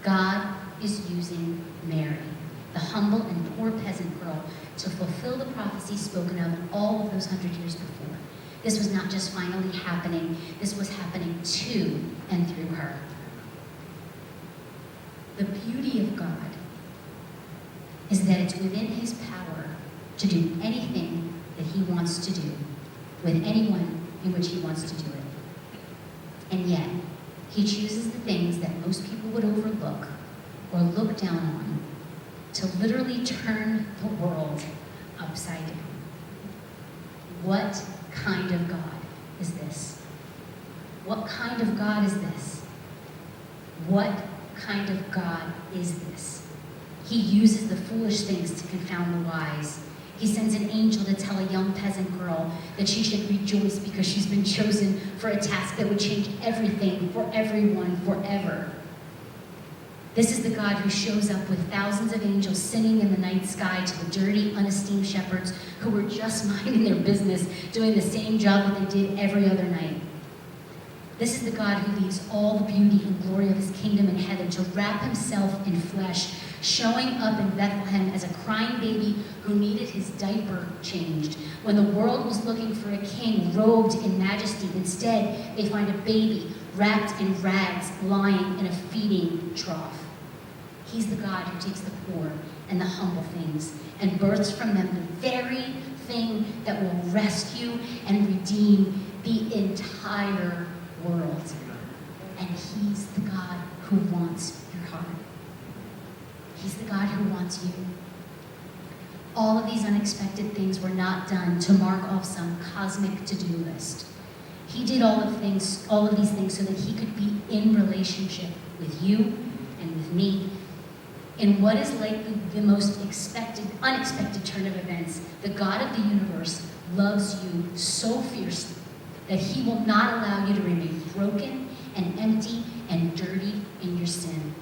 God is using Mary, the humble and poor peasant girl, to fulfill the prophecy spoken of all of those 100 years before. This was not just finally happening, this was happening to and through her. The beauty of God is that it's within his power to do anything that he wants to do with anyone in which he wants to do it. And yet, he chooses the things that most people would overlook or look down on to literally turn the world upside down. What kind of God is this? What kind of God is this? What kind of God is this? He uses the foolish things to confound the wise. He sends an angel to tell a young peasant girl that she should rejoice because she's been chosen for a task that would change everything for everyone forever. This is the God who shows up with thousands of angels singing in the night sky to the dirty, unesteemed shepherds who were just minding their business, doing the same job that they did every other night. This is the God who leaves all the beauty and glory of his kingdom in heaven to wrap himself in flesh, showing up in Bethlehem as a crying baby who needed his diaper changed. When the world was looking for a king robed in majesty, instead they find a baby wrapped in rags lying in a feeding trough. He's the God who takes the poor and the humble things and births from them the very thing that will rescue and redeem the entire world. And he's the God who wants your heart. He's the God who wants you. All of these unexpected things were not done to mark off some cosmic to-do list. He did all of these things so that he could be in relationship with you and with me. In what is likely the most unexpected turn of events, the God of the universe loves you so fiercely that he will not allow you to remain broken and empty and dirty in your sin.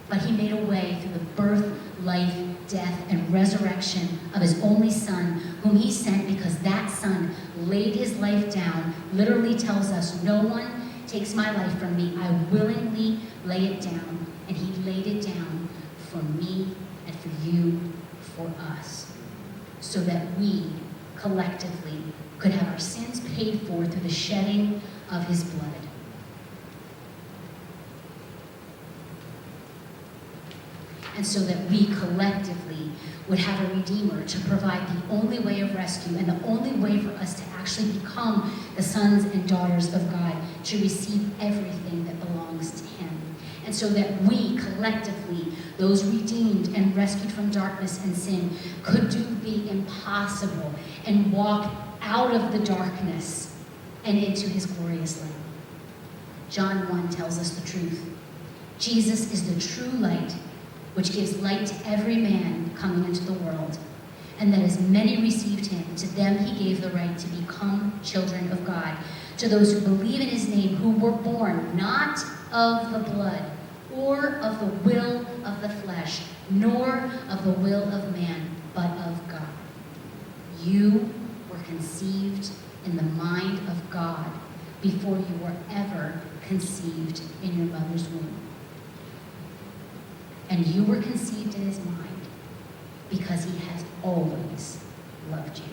But he made a way through the birth, life, death, and resurrection of his only Son, whom he sent because that Son laid his life down, literally tells us, no one takes my life from me, I willingly lay it down. And he laid it down for me and for you, for us, so that we collectively could have our sins paid for through the shedding of his blood. And so that we collectively would have a Redeemer to provide the only way of rescue and the only way for us to actually become the sons and daughters of God, to receive everything that belongs to him. And so that we collectively, those redeemed and rescued from darkness and sin, could do the impossible and walk out of the darkness and into his glorious light. John 1 tells us the truth. Jesus is the true light, which gives light to every man coming into the world. And that as many received him, to them he gave the right to become children of God, to those who believe in his name, who were born not of the blood, or of the will of the flesh, nor of the will of man, but of God. You were conceived in the mind of God before you were ever conceived in your mother's womb. And you were conceived in his mind because he has always loved you.